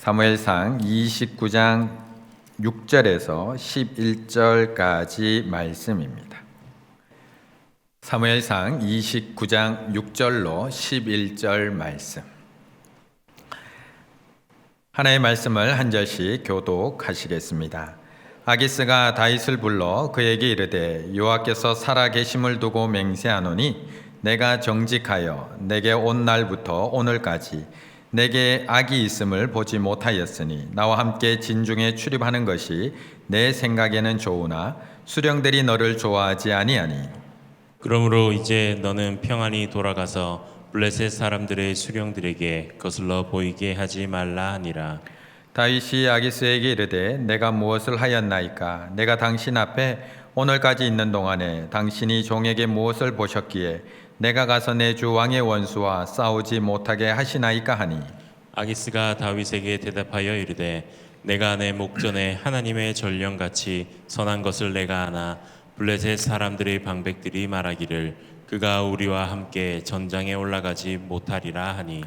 사무엘상 29장 6절에서 11절까지 말씀입니다. 사무엘상 29장 6절로 11절 말씀. 하나의 말씀을 한 절씩 교독하시겠습니다. 아기스가 다윗을 불러 그에게 이르되 여호와께서 살아계심을 두고 맹세하노니 내가 정직하여 내게 온 날부터 오늘까지 내게 악이 있음을 보지 못하였으니 나와 함께 진중에 출입하는 것이 내 생각에는 좋으나 수령들이 너를 좋아하지 아니하니 그러므로 이제 너는 평안히 돌아가서 블레셋 사람들의 수령들에게 거슬러 보이게 하지 말라 하니라. 다윗이 아기스에게 이르되 내가 무엇을 하였나이까? 내가 당신 앞에 오늘까지 있는 동안에 당신이 종에게 무엇을 보셨기에 내가 가서 내 주 왕의 원수와 싸우지 못하게 하시나이까 하니 아기스가 다윗에게 대답하여 이르되 내가 내 목전에 하나님의 전령같이 선한 것을 내가 아나 블레셋 사람들의 방백들이 말하기를 그가 우리와 함께 전장에 올라가지 못하리라 하니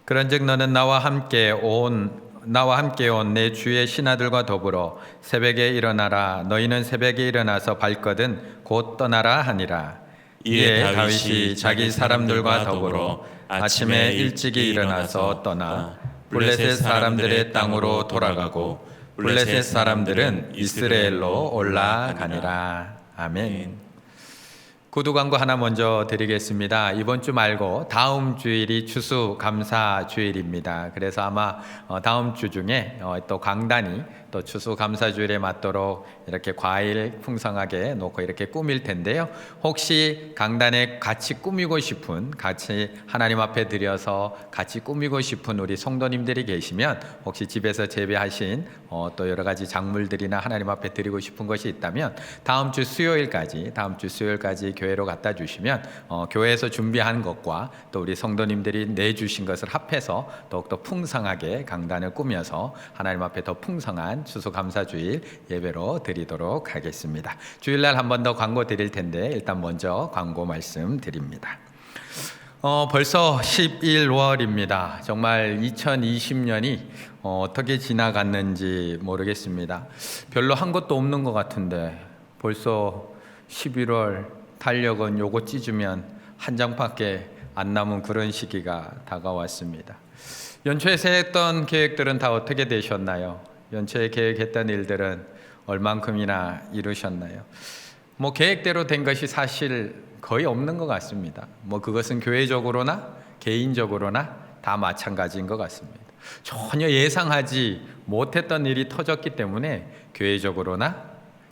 그런즉 너는 나와 함께 온 내 주의 신하들과 더불어 새벽에 일어나라. 너희는 새벽에 일어나서 발거든 곧 떠나라 하니라. 이에 다윗이 자기 사람들과 더불어 아침에 일찍이 일어나서 떠나 블레셋 사람들의 땅으로 돌아가고 블레셋 사람들은 이스라엘로 올라가니라. 아멘. 구두 광고 하나 먼저 드리겠습니다. 이번 주 말고 다음 주일이 추수감사 주일입니다. 그래서 아마 다음 주 중에 또 강단이 또 추수감사 주일에 맞도록 이렇게 과일 풍성하게 놓고 이렇게 꾸밀 텐데요. 혹시 강단에 같이 꾸미고 싶은, 같이 하나님 앞에 드려서 같이 꾸미고 싶은 우리 성도님들이 계시면 혹시 집에서 재배하신 또 여러 가지 작물들이나 하나님 앞에 드리고 싶은 것이 있다면 다음 주 수요일까지 교회로 갖다 주시면 교회에서 준비한 것과 또 우리 성도님들이 내주신 것을 합해서 더욱더 풍성하게 강단을 꾸며서 하나님 앞에 더 풍성한 추수감사주일 예배로 드리도록 하겠습니다. 주일날 한 번 더 광고 드릴 텐데 일단 먼저 광고 말씀 드립니다. 벌써 11월입니다. 정말 2020년이 어떻게 지나갔는지 모르겠습니다. 별로 한 것도 없는 것 같은데 벌써 11월 달력은 요거 찢으면 한 장밖에 안 남은 그런 시기가 다가왔습니다. 연초에 세웠던 계획들은 다 어떻게 되셨나요? 연초에 계획했던 일들은 얼만큼이나 이루셨나요? 계획대로 된 것이 사실 거의 없는 것 같습니다. 그것은 교회적으로나 개인적으로나 다 마찬가지인 것 같습니다. 전혀 예상하지 못했던 일이 터졌기 때문에 교회적으로나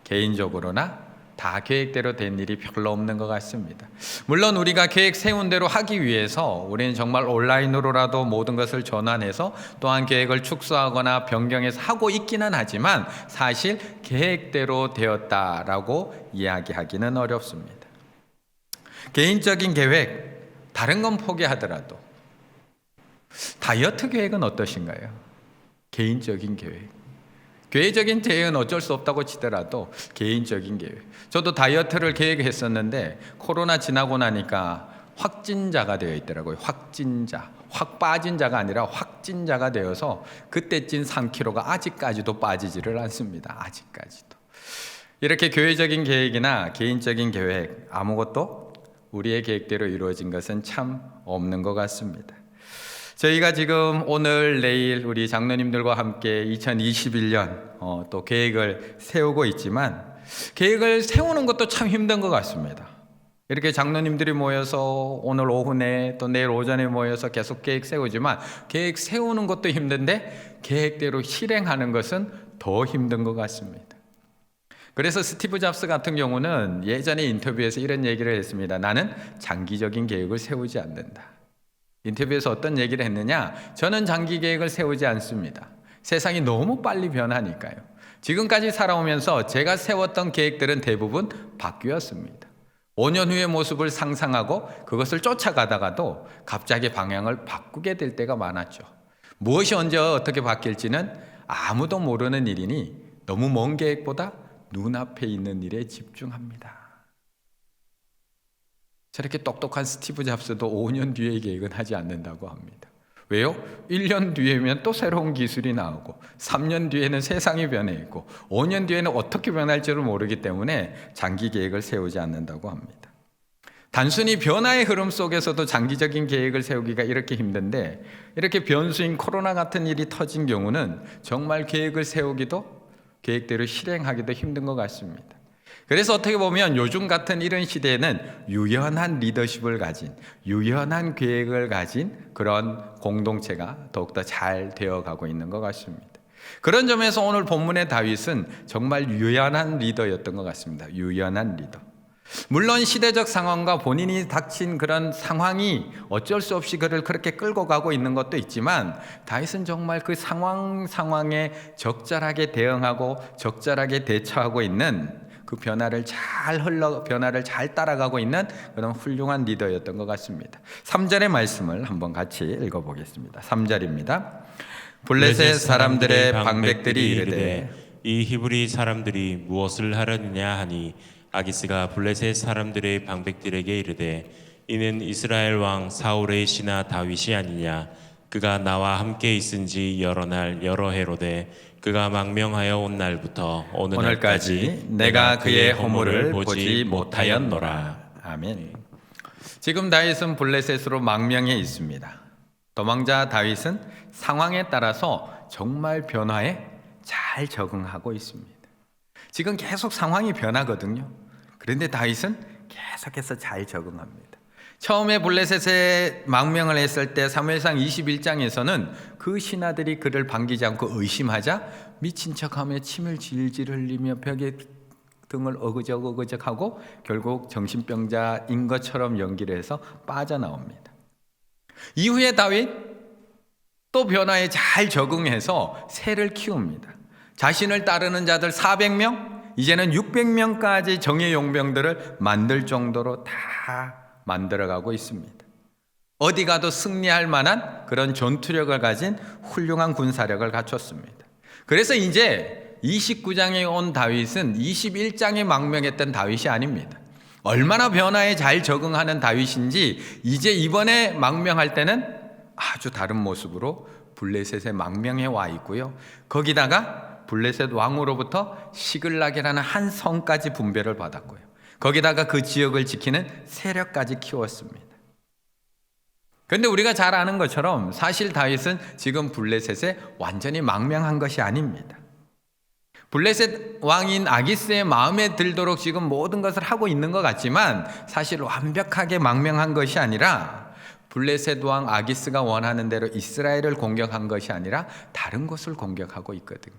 개인적으로나 다 계획대로 된 일이 별로 없는 것 같습니다. 물론 우리가 계획 세운 대로 하기 위해서 우리는 정말 온라인으로라도 모든 것을 전환해서 또한 계획을 축소하거나 변경해서 하고 있기는 하지만 사실 계획대로 되었다라고 이야기하기는 어렵습니다. 개인적인 계획, 다른 건 포기하더라도 다이어트 계획은 어떠신가요? 개인적인 계획. 교회적인 계획은 어쩔 수 없다고 치더라도 개인적인 계획. 저도 다이어트를 계획했었는데 코로나 지나고 나니까 확진자가 되어 있더라고요. 확진자. 확 빠진 자가 아니라 확진자가 되어서 그때 찐 3kg가 아직까지도 빠지지를 않습니다. 아직까지도. 이렇게 교회적인 계획이나 개인적인 계획 아무것도 우리의 계획대로 이루어진 것은 참 없는 것 같습니다. 저희가 지금 오늘 내일 우리 장로님들과 함께 2021년 또 계획을 세우고 있지만 계획을 세우는 것도 참 힘든 것 같습니다. 이렇게 장로님들이 모여서 오늘 오후에 또 내일 오전에 모여서 계속 계획 세우지만 계획 세우는 것도 힘든데 계획대로 실행하는 것은 더 힘든 것 같습니다. 그래서 스티브 잡스 같은 경우는 예전에 인터뷰에서 이런 얘기를 했습니다. 나는 장기적인 계획을 세우지 않는다. 인터뷰에서 어떤 얘기를 했느냐? 저는 장기 계획을 세우지 않습니다. 세상이 너무 빨리 변하니까요. 지금까지 살아오면서 제가 세웠던 계획들은 대부분 바뀌었습니다. 5년 후의 모습을 상상하고 그것을 쫓아가다가도 갑자기 방향을 바꾸게 될 때가 많았죠. 무엇이 언제 어떻게 바뀔지는 아무도 모르는 일이니 너무 먼 계획보다 눈앞에 있는 일에 집중합니다. 저렇게 똑똑한 스티브 잡스도 5년 뒤의 계획은 하지 않는다고 합니다. 왜요? 1년 뒤에면 또 새로운 기술이 나오고 3년 뒤에는 세상이 변해 있고 5년 뒤에는 어떻게 변할지를 모르기 때문에 장기 계획을 세우지 않는다고 합니다. 단순히 변화의 흐름 속에서도 장기적인 계획을 세우기가 이렇게 힘든데 이렇게 변수인 코로나 같은 일이 터진 경우는 정말 계획을 세우기도 계획대로 실행하기도 힘든 것 같습니다. 그래서 어떻게 보면 요즘 같은 이런 시대에는 유연한 리더십을 가진, 유연한 계획을 가진 그런 공동체가 더욱더 잘 되어가고 있는 것 같습니다. 그런 점에서 오늘 본문의 다윗은 정말 유연한 리더였던 것 같습니다. 유연한 리더. 물론 시대적 상황과 본인이 닥친 그런 상황이 어쩔 수 없이 그를 그렇게 끌고 가고 있는 것도 있지만 다윗은 정말 그 상황에 적절하게 대응하고 적절하게 대처하고 있는 그 변화를 잘 따라가고 있는 그런 훌륭한 리더였던 것 같습니다. 3절의 말씀을 한번 같이 읽어보겠습니다. 3절입니다. 블레셋 사람들의 방백들이 이르되 이 히브리 사람들이 무엇을 하려느냐 하니 아기스가 블레셋 사람들의 방백들에게 이르되 이는 이스라엘 왕 사울의 신하 다윗이 아니냐. 그가 나와 함께 있은지 여러 날 여러 해로되 그가 망명하여 온 날부터 오늘날까지 내가 그의 허물을 보지 못하였노라. 아멘. 지금 다윗은 블레셋으로 망명해 있습니다. 도망자 다윗은 상황에 따라서 정말 변화에 잘 적응하고 있습니다. 지금 계속 상황이 변하거든요. 그런데 다윗은 계속해서 잘 적응합니다. 처음에 블레셋에 망명을 했을 때 사무엘상 21장에서는 그 신하들이 그를 반기지 않고 의심하자 미친 척하며 침을 질질 흘리며 벽에 등을 어그적어그적하고 결국 정신병자인 것처럼 연기를 해서 빠져나옵니다. 이후에 다윗 또 변화에 잘 적응해서 새를 키웁니다. 자신을 따르는 자들 400명, 이제는 600명까지 정예 용병들을 만들 정도로 다 만들어가고 있습니다. 어디 가도 승리할 만한 그런 전투력을 가진 훌륭한 군사력을 갖췄습니다. 그래서 이제 29장에 온 다윗은 21장에 망명했던 다윗이 아닙니다. 얼마나 변화에 잘 적응하는 다윗인지 이제 이번에 망명할 때는 아주 다른 모습으로 블레셋에 망명해 와 있고요. 거기다가 블레셋 왕으로부터 시글락이라는 한 성까지 분배를 받았고요. 거기다가 그 지역을 지키는 세력까지 키웠습니다. 그런데 우리가 잘 아는 것처럼 사실 다윗은 지금 블레셋에 완전히 망명한 것이 아닙니다. 블레셋 왕인 아기스의 마음에 들도록 지금 모든 것을 하고 있는 것 같지만 사실 완벽하게 망명한 것이 아니라 블레셋 왕 아기스가 원하는 대로 이스라엘을 공격한 것이 아니라 다른 곳을 공격하고 있거든요.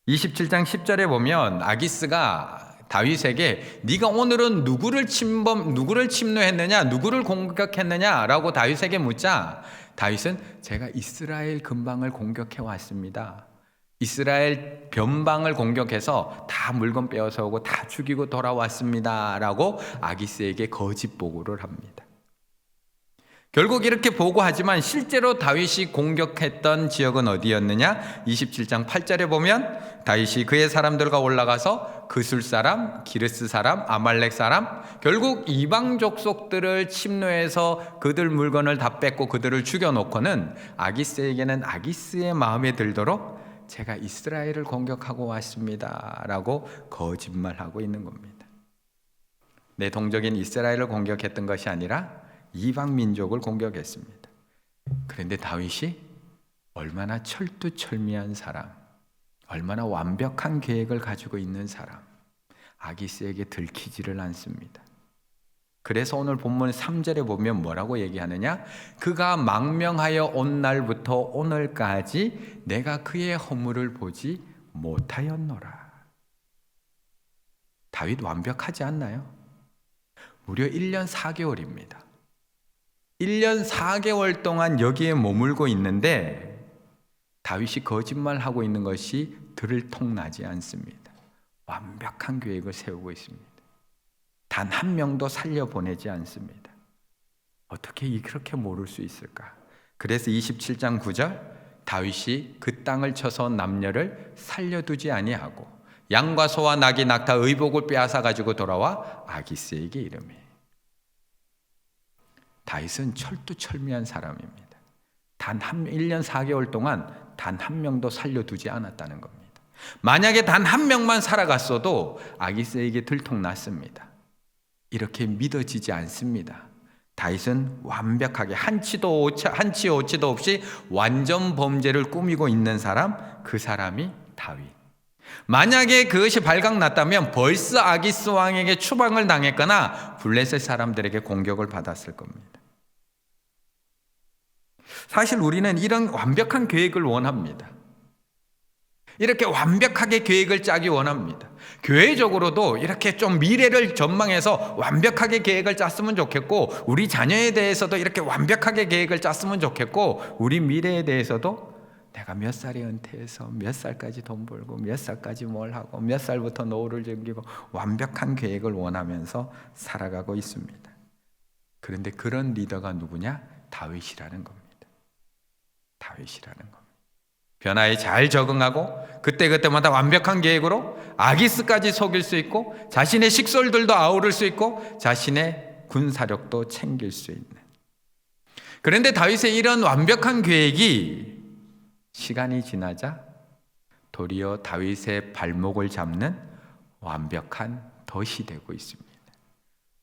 27장 10절에 보면 아기스가 다윗에게 네가 오늘은 누구를 침노했느냐, 누구를 공격했느냐라고 다윗에게 묻자 다윗은 제가 이스라엘 근방을 공격해 왔습니다. 이스라엘 변방을 공격해서 다 물건 빼앗아 오고 다 죽이고 돌아왔습니다라고 아기스에게 거짓 보고를 합니다. 결국 이렇게 보고하지만 실제로 다윗이 공격했던 지역은 어디였느냐? 27장 8절에 보면 다윗이 그의 사람들과 올라가서 그술 사람, 기르스 사람, 아말렉 사람, 결국 이방 족속들을 침노해서 그들 물건을 다 뺏고 그들을 죽여놓고는 아기스에게는 아기스의 마음에 들도록 제가 이스라엘을 공격하고 왔습니다 라고 거짓말하고 있는 겁니다. 내 동족인 이스라엘을 공격했던 것이 아니라 이방 민족을 공격했습니다. 그런데 다윗이 얼마나 철두철미한 사람, 얼마나 완벽한 계획을 가지고 있는 사람, 아기스에게 들키지를 않습니다. 그래서 오늘 본문 3절에 보면 뭐라고 얘기하느냐? 그가 망명하여 온 날부터 오늘까지 내가 그의 허물을 보지 못하였노라. 다윗 완벽하지 않나요? 무려 1년 4개월입니다. 1년 4개월 동안 여기에 머물고 있는데 다윗이 거짓말하고 있는 것이 들통나지 않습니다. 완벽한 계획을 세우고 있습니다. 단 한 명도 살려보내지 않습니다. 어떻게 그렇게 모를 수 있을까? 그래서 27장 9절 다윗이 그 땅을 쳐서 남녀를 살려두지 아니하고 양과 소와 낙이 낙타 의복을 빼앗아 가지고 돌아와 아기스에게 이르매. 다윗은 철두철미한 사람입니다. 단 1년 4개월 동안 단 한 명도 살려두지 않았다는 겁니다. 만약에 단 한 명만 살아갔어도 아기스에게 들통났습니다. 이렇게 믿어지지 않습니다. 다윗은 완벽하게 한치 오치도 없이 완전 범죄를 꾸미고 있는 사람, 그 사람이 다윗. 만약에 그것이 발각났다면 벌써 아기스 왕에게 추방을 당했거나 블레셋 사람들에게 공격을 받았을 겁니다. 사실 우리는 이런 완벽한 계획을 원합니다. 이렇게 완벽하게 계획을 짜기 원합니다. 교회적으로도 이렇게 좀 미래를 전망해서 완벽하게 계획을 짰으면 좋겠고, 우리 자녀에 대해서도 이렇게 완벽하게 계획을 짰으면 좋겠고, 우리 미래에 대해서도 내가 몇 살에 은퇴해서 몇 살까지 돈 벌고 몇 살까지 뭘 하고 몇 살부터 노후를 즐기고 완벽한 계획을 원하면서 살아가고 있습니다. 그런데 그런 리더가 누구냐? 다윗이라는 겁니다. 다윗이라는 겁니다. 변화에 잘 적응하고 그때그때마다 완벽한 계획으로 아기스까지 속일 수 있고 자신의 식솔들도 아우를 수 있고 자신의 군사력도 챙길 수 있는. 그런데 다윗의 이런 완벽한 계획이 시간이 지나자 도리어 다윗의 발목을 잡는 완벽한 덫이 되고 있습니다.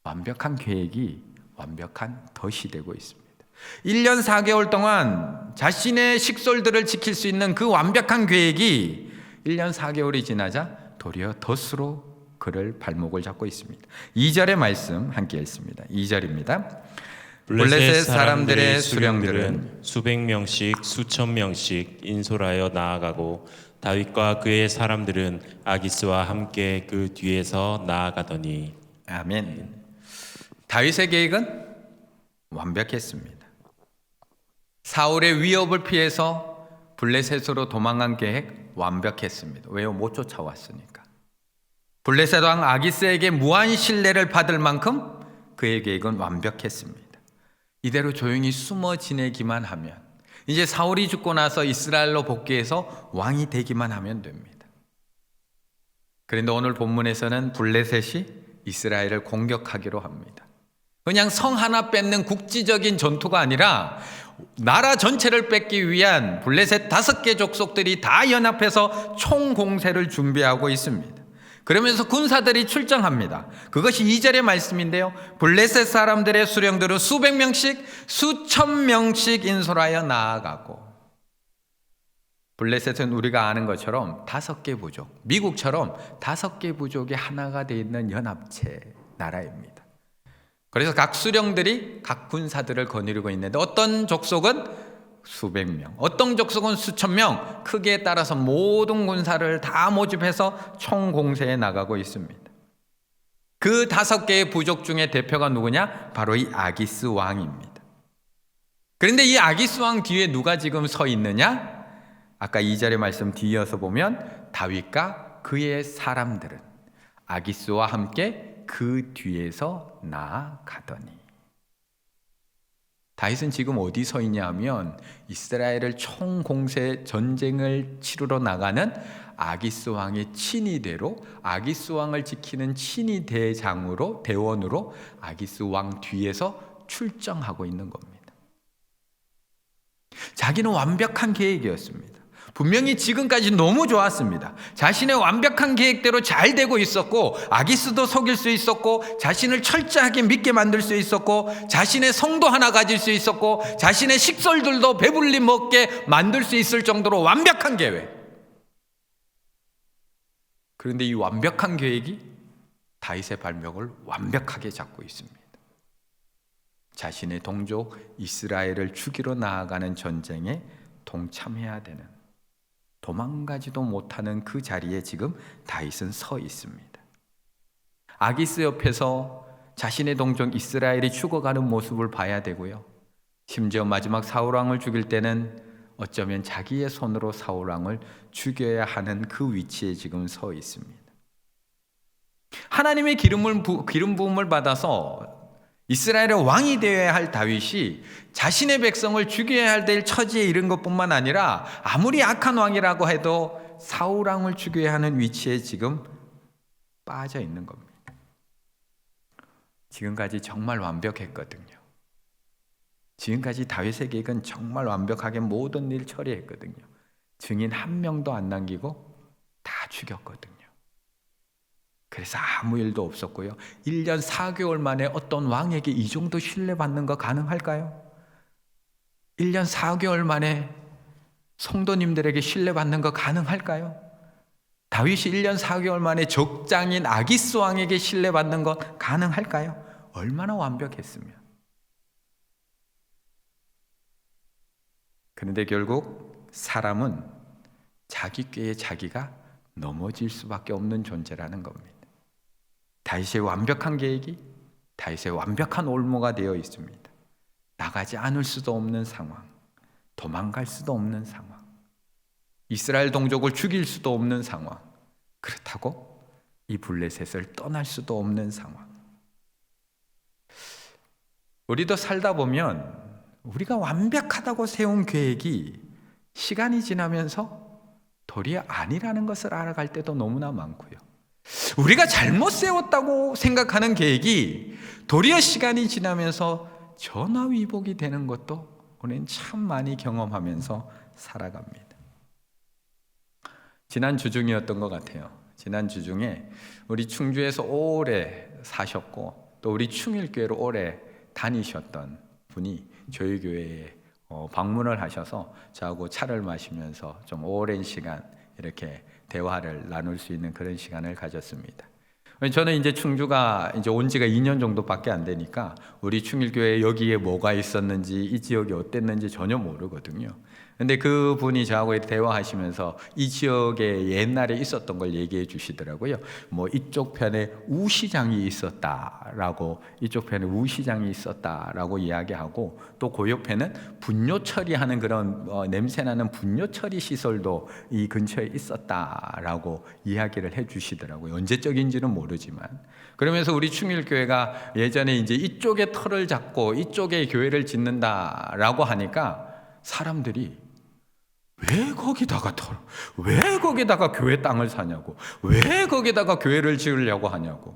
완벽한 계획이 완벽한 덫이 되고 있습니다. 1년 4개월 동안 자신의 식솔들을 지킬 수 있는 그 완벽한 계획이 1년 4개월이 지나자 도리어 덫으로 그를 발목을 잡고 있습니다. 2절의 말씀 함께 읽습니다. 2절입니다. 블레셋 사람들의 수령들은 수백 명씩 수천 명씩 인솔하여 나아가고 다윗과 그의 사람들은 아기스와 함께 그 뒤에서 나아가더니. 아멘. 다윗의 계획은 완벽했습니다. 사울의 위협을 피해서 블레셋으로 도망간 계획 완벽했습니다. 왜요? 못 쫓아왔으니까. 블레셋 왕 아기스에게 무한 신뢰를 받을 만큼 그의 계획은 완벽했습니다. 이대로 조용히 숨어 지내기만 하면, 이제 사울이 죽고 나서 이스라엘로 복귀해서 왕이 되기만 하면 됩니다. 그런데 오늘 본문에서는 블레셋이 이스라엘을 공격하기로 합니다. 그냥 성 하나 뺏는 국지적인 전투가 아니라 나라 전체를 뺏기 위한 블레셋 5개 족속들이 다 연합해서 총공세를 준비하고 있습니다. 그러면서 군사들이 출정합니다. 그것이 2절의 말씀인데요. 블레셋 사람들의 수령들은 수백 명씩 수천 명씩 인솔하여 나아가고, 블레셋은 우리가 아는 것처럼 5개 부족, 미국처럼 5개 부족이 하나가 되어 있는 연합체 나라입니다. 그래서 각 수령들이 각 군사들을 거느리고 있는데 어떤 족속은 수백 명, 어떤 족속은 수천 명, 크기에 따라서 모든 군사를 다 모집해서 총공세에 나가고 있습니다. 그 5개의 부족 중에 대표가 누구냐? 바로 이 아기스 왕입니다. 그런데 이 아기스 왕 뒤에 누가 지금 서 있느냐? 아까 2절의 말씀 뒤이어서 보면 다윗과 그의 사람들은 아기스와 함께 그 뒤에서 나아가더니. 다윗은 지금 어디 서 있냐 하면 이스라엘을 총공세 전쟁을 치르러 나가는 아기스 왕의 친위대로, 아기스 왕을 지키는 친위 대장으로, 대원으로 아기스 왕 뒤에서 출정하고 있는 겁니다. 자기는 완벽한 계획이었습니다. 분명히 지금까지 너무 좋았습니다. 자신의 완벽한 계획대로 잘 되고 있었고, 아기스도 속일 수 있었고, 자신을 철저하게 믿게 만들 수 있었고, 자신의 성도 하나 가질 수 있었고, 자신의 식솔들도 배불리 먹게 만들 수 있을 정도로 완벽한 계획. 그런데 이 완벽한 계획이 다윗의 발목을 완벽하게 잡고 있습니다. 자신의 동족 이스라엘을 죽이러 나아가는 전쟁에 동참해야 되는, 도망가지도 못하는 그 자리에 지금 다윗은 서 있습니다. 아기스 옆에서 자신의 동족 이스라엘이 죽어가는 모습을 봐야 되고요. 심지어 마지막 사울왕을 죽일 때는 어쩌면 자기의 손으로 사울왕을 죽여야 하는 그 위치에 지금 서 있습니다. 하나님의 기름 부음을 받아서 이스라엘의 왕이 되어야 할 다윗이 자신의 백성을 죽여야 될 처지에 이른 것뿐만 아니라 아무리 악한 왕이라고 해도 사울왕을 죽여야 하는 위치에 지금 빠져 있는 겁니다. 지금까지 정말 완벽했거든요. 지금까지 다윗의 계획은 정말 완벽하게 모든 일 처리했거든요. 증인 한 명도 안 남기고 다 죽였거든요. 그래서 아무 일도 없었고요. 1년 4개월 만에 어떤 왕에게 이 정도 신뢰받는 거 가능할까요? 1년 4개월 만에 성도님들에게 신뢰받는 거 가능할까요? 다윗이 1년 4개월 만에 적장인 아기스 왕에게 신뢰받는 것 가능할까요? 얼마나 완벽했으면. 그런데 결국 사람은 자기 꾀에 자기가 넘어질 수밖에 없는 존재라는 겁니다. 다윗의 완벽한 계획이 다윗의 완벽한 올무가 되어 있습니다. 나가지 않을 수도 없는 상황, 도망갈 수도 없는 상황, 이스라엘 동족을 죽일 수도 없는 상황, 그렇다고 이 블레셋을 떠날 수도 없는 상황. 우리도 살다 보면 우리가 완벽하다고 세운 계획이 시간이 지나면서 도리어 아니라는 것을 알아갈 때도 너무나 많고요. 우리가 잘못 세웠다고 생각하는 계획이 도리어 시간이 지나면서 전화위복이 되는 것도 우리는 참 많이 경험하면서 살아갑니다. 지난 주중이었던 것 같아요. 지난 주중에 우리 충주에서 오래 사셨고 또 우리 충일교회로 오래 다니셨던 분이 저희 교회에 방문을 하셔서 저하고 차를 마시면서 좀 오랜 시간 이렇게 대화를 나눌 수 있는 그런 시간을 가졌습니다. 저는 이제 충주가 이제 온 지가 2년 정도밖에 안 되니까 우리 충일교회 여기에 뭐가 있었는지 이 지역이 어땠는지 전혀 모르거든요. 근데 그 분이 저하고 대화하시면서 이 지역에 옛날에 있었던 걸 얘기해 주시더라고요. 뭐 이쪽 편에 우시장이 있었다라고, 이쪽 편에 우시장이 있었다라고 이야기하고 또 그 옆에는 분뇨 처리하는 그런 냄새나는 분뇨 처리 시설도 이 근처에 있었다라고 이야기를 해 주시더라고요. 언제적인지는 모르지만. 그러면서 우리 충일교회가 예전에 이제 이쪽에 터를 잡고 이쪽에 교회를 짓는다라고 하니까 사람들이 왜 거기다가 교회 땅을 사냐고, 왜 거기다가 교회를 지으려고 하냐고,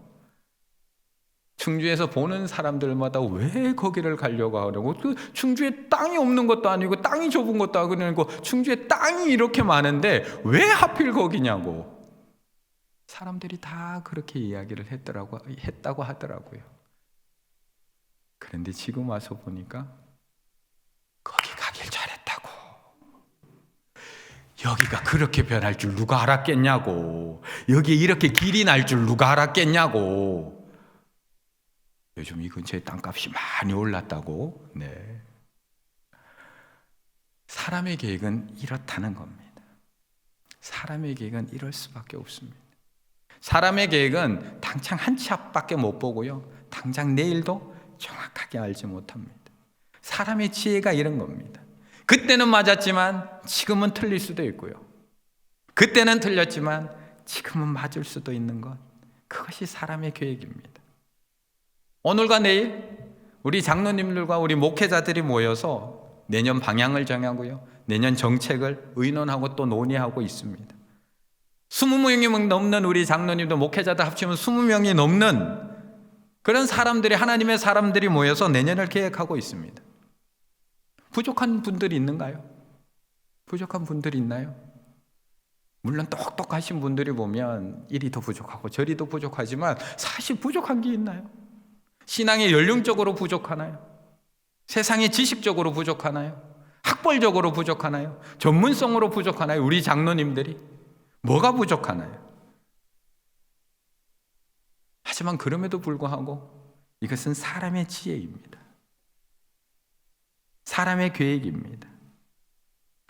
충주에서 보는 사람들마다 왜 거기를 가려고 하냐고, 충주에 땅이 없는 것도 아니고 땅이 좁은 것도 아니고 충주에 땅이 이렇게 많은데 왜 하필 거기냐고 사람들이 다 그렇게 이야기를 했다고 하더라고요. 그런데 지금 와서 보니까 거기 가길 잘했다고. 여기가 그렇게 변할 줄 누가 알았겠냐고. 여기에 이렇게 길이 날 줄 누가 알았겠냐고. 요즘 이 근처에 땅값이 많이 올랐다고. 네. 사람의 계획은 이렇다는 겁니다. 사람의 계획은 이럴 수밖에 없습니다. 사람의 계획은 당장 한 치 앞밖에 못 보고요. 당장 내일도 정확하게 알지 못합니다. 사람의 지혜가 이런 겁니다. 그때는 맞았지만 지금은 틀릴 수도 있고요. 그때는 틀렸지만 지금은 맞을 수도 있는 것. 그것이 사람의 계획입니다. 오늘과 내일 우리 장로님들과 우리 목회자들이 모여서 내년 방향을 정하고요. 내년 정책을 의논하고 또 논의하고 있습니다. 20명이 넘는 우리 장로님들, 목회자들 합치면 20명이 넘는 그런 사람들이, 하나님의 사람들이 모여서 내년을 계획하고 있습니다. 부족한 분들이 있는가요? 부족한 분들이 있나요? 물론 똑똑하신 분들이 보면 이리 더 부족하고 저리 더 부족하지만 사실 부족한 게 있나요? 신앙의 연령적으로 부족하나요? 세상의 지식적으로 부족하나요? 학벌적으로 부족하나요? 전문성으로 부족하나요? 우리 장로님들이 뭐가 부족하나요? 하지만 그럼에도 불구하고 이것은 사람의 지혜입니다. 사람의 계획입니다.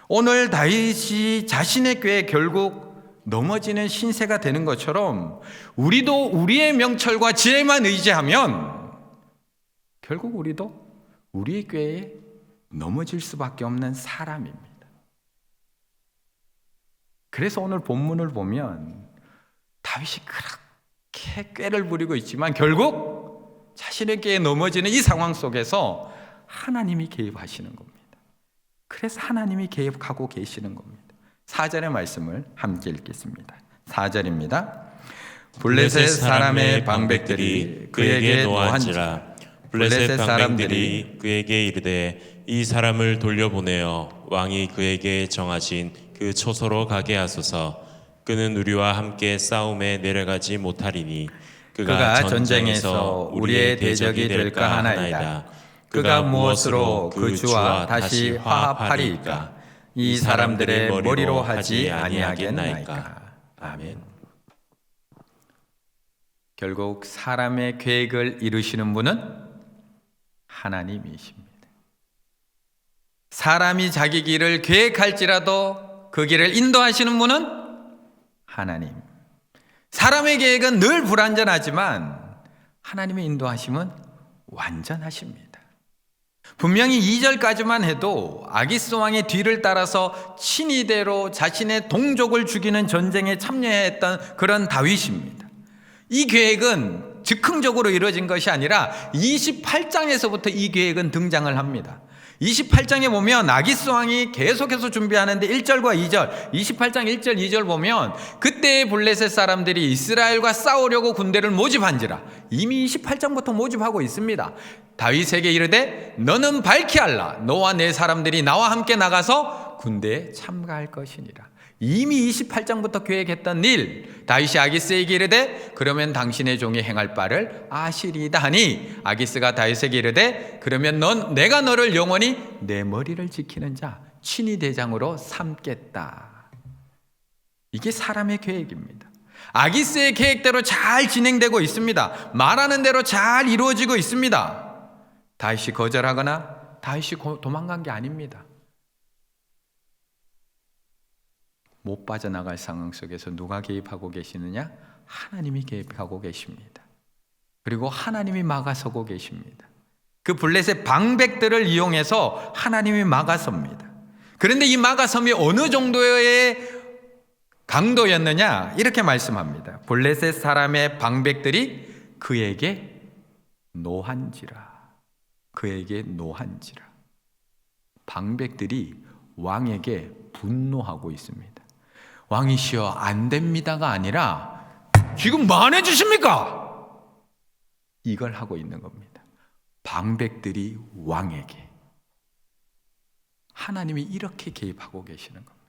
오늘 다윗이 자신의 꾀에 결국 넘어지는 신세가 되는 것처럼 우리도 우리의 명철과 지혜만 의지하면 결국 우리도 우리의 꾀에 넘어질 수밖에 없는 사람입니다. 그래서 오늘 본문을 보면 다윗이 그렇게 꾀를 부리고 있지만 결국 자신의 꾀에 넘어지는 이 상황 속에서 하나님이 개입하시는 겁니다. 그래서 하나님이 개입하고 계시는 겁니다. 4절의 말씀을 함께 읽겠습니다. 4절입니다. 블레셋 사람의 방백들이 그에게 노한지라 블레셋 방백들이 그에게 이르되 이 사람을 돌려보내어 왕이 그에게 정하신 그 초소로 가게 하소서. 그는 우리와 함께 싸움에 내려가지 못하리니 그가 전쟁에서 우리의 대적이 될까 하나이다. 그가 무엇으로 그 주와 다시 화합하리이까? 이 사람들의 머리로 하지 아니하겠나이까. 아멘. 결국 사람의 계획을 이루시는 분은 하나님이십니다. 사람이 자기 길을 계획할지라도 그 길을 인도하시는 분은 하나님. 사람의 계획은 늘 불완전하지만 하나님의 인도하심은 완전하십니다. 분명히 2절까지만 해도 아기스 왕의 뒤를 따라서 친위대로 자신의 동족을 죽이는 전쟁에 참여했던 그런 다윗입니다. 이 계획은 즉흥적으로 이루어진 것이 아니라 28장에서부터 이 계획은 등장을 합니다. 28장에 보면 아기스 왕이 계속해서 준비하는데 1절과 2절, 28장 1절, 2절 보면 그때의 블레셋 사람들이 이스라엘과 싸우려고 군대를 모집한지라 이미 28장부터 모집하고 있습니다. 다윗에게 이르되 너는 발키할라. 너와 내 사람들이 나와 함께 나가서 군대에 참가할 것이니라. 이미 28장부터 계획했던 일, 다윗이 아기스에게 이르되 그러면 당신의 종이 행할 바를 아시리이다 하니 아기스가 다윗에게 이르되 그러면 내가 너를 영원히 내 머리를 지키는 자 친위 대장으로 삼겠다. 이게 사람의 계획입니다. 아기스의 계획대로 잘 진행되고 있습니다. 말하는 대로 잘 이루어지고 있습니다. 다윗이 거절하거나 다윗이 도망간 게 아닙니다. 못 빠져나갈 상황 속에서 누가 개입하고 계시느냐? 하나님이 개입하고 계십니다. 그리고 하나님이 막아서고 계십니다. 그 블레셋 방백들을 이용해서 하나님이 막아섭니다. 그런데 이 막아섬이 어느 정도의 강도였느냐? 이렇게 말씀합니다. 블레셋 사람의 방백들이 그에게 노한지라. 그에게 노한지라. 방백들이 왕에게 분노하고 있습니다. 왕이시여 안 됩니다가 아니라 지금 뭐 안 해주십니까? 이걸 하고 있는 겁니다. 방백들이 왕에게. 하나님이 이렇게 개입하고 계시는 겁니다.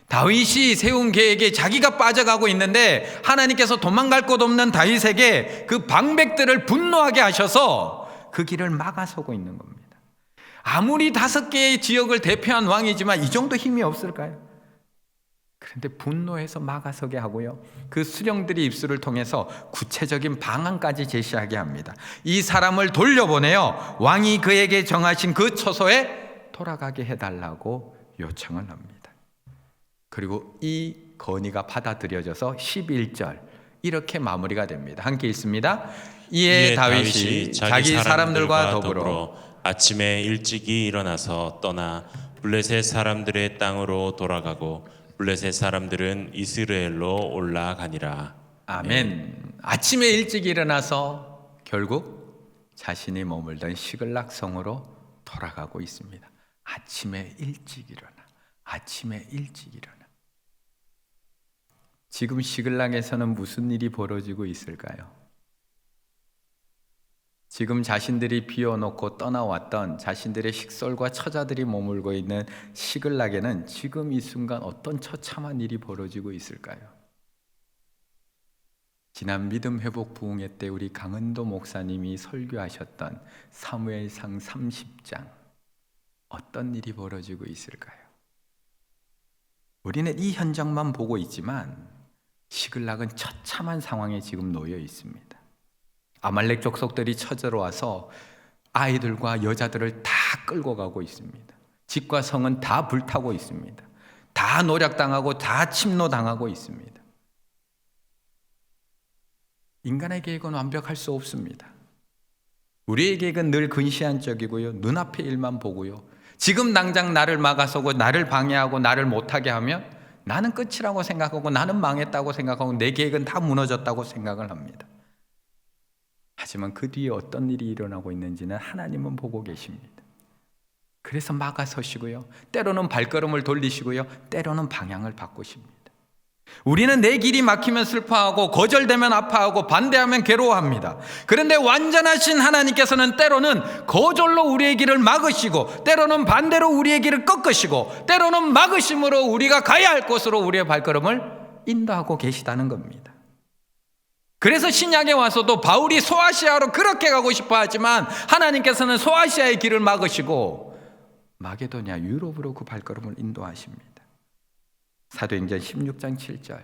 다윗이 세운 계획에 자기가 빠져가고 있는데 하나님께서 도망갈 곳 없는 다윗에게 그 방백들을 분노하게 하셔서 그 길을 막아서고 있는 겁니다. 아무리 5개의 지역을 대표한 왕이지만 이 정도 힘이 없을까요? 그런데 분노해서 막아서게 하고요. 그 수령들이 입술을 통해서 구체적인 방안까지 제시하게 합니다. 이 사람을 돌려보내어 왕이 그에게 정하신 그 처소에 돌아가게 해달라고 요청을 합니다. 그리고 이 건의가 받아들여져서 11절 이렇게 마무리가 됩니다. 함께 읽습니다. 이에 다윗이 자기 사람들과 더불어 아침에 일찍이 일어나서 떠나 블레셋 사람들의 땅으로 돌아가고 블레셋 사람들은 이스라엘로 올라가니라. 아멘. 아침에 일찍 일어나서 결국 자신이 머물던 시글락 성으로 돌아가고 있습니다. 아침에 일찍 일어나. 아침에 일찍 일어나. 지금 시글락에서는 무슨 일이 벌어지고 있을까요? 지금 자신들이 비워놓고 떠나왔던 자신들의 식솔과 처자들이 머물고 있는 시글락에는 지금 이 순간 어떤 처참한 일이 벌어지고 있을까요? 지난 믿음 회복 부흥회 때 우리 강은도 목사님이 설교하셨던 사무엘상 30장 어떤 일이 벌어지고 있을까요? 우리는 이 현장만 보고 있지만 시글락은 처참한 상황에 지금 놓여 있습니다. 아말렉 족속들이 쳐들어와서 아이들과 여자들을 다 끌고 가고 있습니다. 집과 성은 다 불타고 있습니다. 다 노략당하고 다 침노당하고 있습니다. 인간의 계획은 완벽할 수 없습니다. 우리의 계획은 늘 근시안적이고요. 눈앞의 일만 보고요. 지금 당장 나를 막아서고 나를 방해하고 나를 못하게 하면 나는 끝이라고 생각하고 나는 망했다고 생각하고 내 계획은 다 무너졌다고 생각을 합니다. 하지만 그 뒤에 어떤 일이 일어나고 있는지는 하나님은 보고 계십니다. 그래서 막아서시고요. 때로는 발걸음을 돌리시고요. 때로는 방향을 바꾸십니다. 우리는 내 길이 막히면 슬퍼하고 거절되면 아파하고 반대하면 괴로워합니다. 그런데 완전하신 하나님께서는 때로는 거절로 우리의 길을 막으시고, 때로는 반대로 우리의 길을 꺾으시고, 때로는 막으심으로 우리가 가야 할 곳으로 우리의 발걸음을 인도하고 계시다는 겁니다. 그래서 신약에 와서도 바울이 소아시아로 그렇게 가고 싶어 하지만 하나님께서는 소아시아의 길을 막으시고 마게도냐, 유럽으로 그 발걸음을 인도하십니다. 사도행전 16장 7절,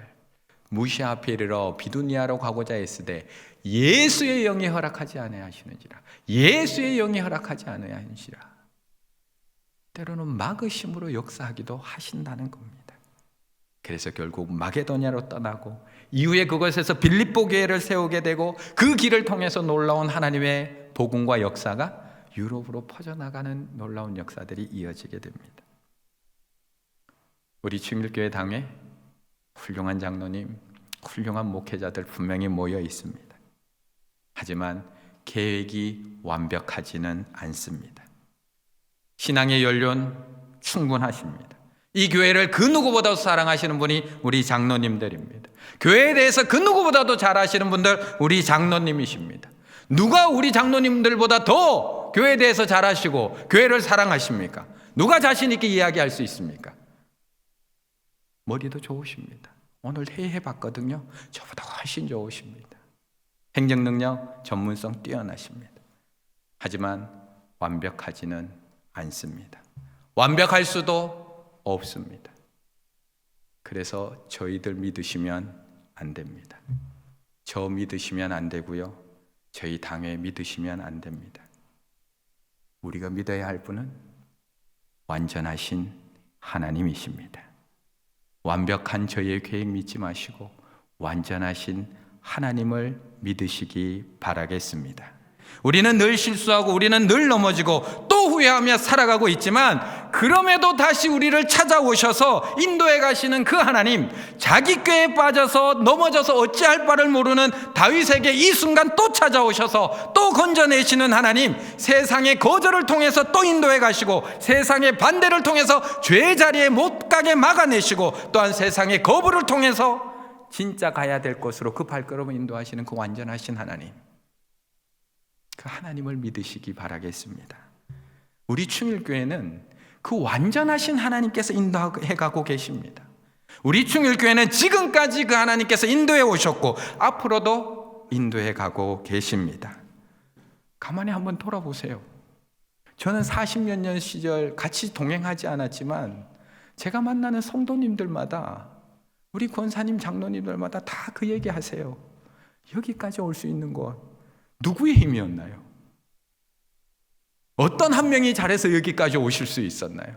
무시아 앞에 이르러 비두니아로 가고자 했으되 예수의 영이 허락하지 아니하시는지라. 예수의 영이 허락하지 아니하시니라. 때로는 막으심으로 역사하기도 하신다는 겁니다. 그래서 결국 마게도냐로 떠나고 이후에 그곳에서 빌립보 교회를 세우게 되고 그 길을 통해서 놀라운 하나님의 복음과 역사가 유럽으로 퍼져나가는 놀라운 역사들이 이어지게 됩니다. 우리 충일교회 당에 훌륭한 장로님, 훌륭한 목회자들 분명히 모여 있습니다. 하지만 계획이 완벽하지는 않습니다. 신앙의 연륜 충분하십니다. 이 교회를 그 누구보다도 사랑하시는 분이 우리 장로님들입니다. 교회에 대해서 그 누구보다도 잘 아시는 분들 우리 장로님이십니다. 누가 우리 장로님들보다 더 교회에 대해서 잘 아시고 교회를 사랑하십니까? 누가 자신 있게 이야기할 수 있습니까? 머리도 좋으십니다. 오늘 회의해 봤거든요. 저보다 훨씬 좋으십니다. 행정 능력, 전문성 뛰어나십니다. 하지만 완벽하지는 않습니다. 완벽할 수도 없습니다. 그래서 저희들 믿으시면 안 됩니다. 저 믿으시면 안 되고요. 저희 당회 믿으시면 안 됩니다. 우리가 믿어야 할 분은 완전하신 하나님이십니다. 완벽한 저희의 계획 믿지 마시고 완전하신 하나님을 믿으시기 바라겠습니다. 우리는 늘 실수하고 우리는 늘 넘어지고 또 후회하며 살아가고 있지만 그럼에도 다시 우리를 찾아오셔서 인도해 가시는 그 하나님, 자기 꾀에 빠져서 넘어져서 어찌할 바를 모르는 다윗에게 이 순간 또 찾아오셔서 또 건져내시는 하나님, 세상의 거절을 통해서 또 인도해 가시고 세상의 반대를 통해서 죄의 자리에 못 가게 막아내시고 또한 세상의 거부를 통해서 진짜 가야 될 곳으로 그 발걸음을 인도하시는 그 완전하신 하나님, 그 하나님을 믿으시기 바라겠습니다. 우리 충일교회는 그 완전하신 하나님께서 인도해 가고 계십니다. 우리 충일교회는 지금까지 그 하나님께서 인도해 오셨고 앞으로도 인도해 가고 계십니다. 가만히 한번 돌아보세요. 저는 40몇 년 시절 같이 동행하지 않았지만 제가 만나는 성도님들마다, 우리 권사님, 장로님들마다 다 그 얘기 하세요. 여기까지 올 수 있는 것 누구의 힘이었나요? 어떤 한 명이 잘해서 여기까지 오실 수 있었나요?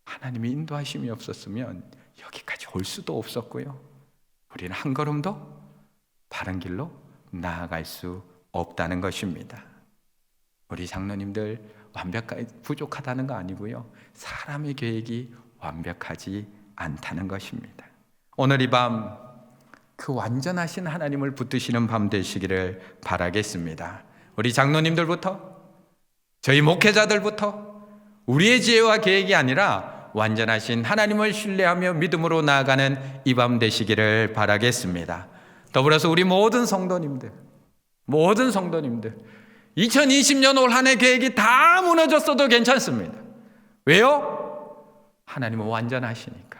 하나님의 인도하심이 없었으면 여기까지 올 수도 없었고요. 우리는 한 걸음도 바른 길로 나아갈 수 없다는 것입니다. 우리 장로님들 부족하다는 거 아니고요. 사람의 계획이 완벽하지 않다는 것입니다. 오늘 이 밤 그 완전하신 하나님을 붙드시는 밤 되시기를 바라겠습니다. 우리 장로님들부터, 저희 목회자들부터 우리의 지혜와 계획이 아니라 완전하신 하나님을 신뢰하며 믿음으로 나아가는 이 밤 되시기를 바라겠습니다. 더불어서 우리 모든 성도님들 2020년 올 한 해 계획이 다 무너졌어도 괜찮습니다. 왜요? 하나님은 완전하시니까.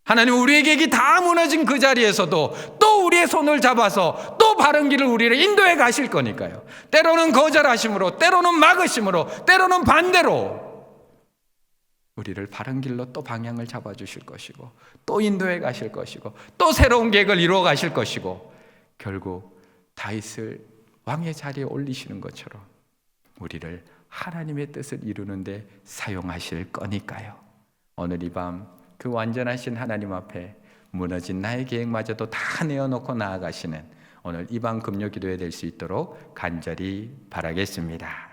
하나님은 우리의 계획이 다 무너진 그 자리에서도 또 우리의 손을 잡아서 또 바른 길을 우리를 인도해 가실 거니까요. 때로는 거절하심으로, 때로는 막으심으로, 때로는 반대로 우리를 바른 길로 또 방향을 잡아주실 것이고 또 인도해 가실 것이고 또 새로운 계획을 이루어 가실 것이고 결국 다윗을 왕의 자리에 올리시는 것처럼 우리를 하나님의 뜻을 이루는 데 사용하실 거니까요. 오늘 이 밤 그 완전하신 하나님 앞에 무너진 나의 계획마저도 다 내어놓고 나아가시는 오늘 이 밤 금요 기도회 될 수 있도록 간절히 바라겠습니다.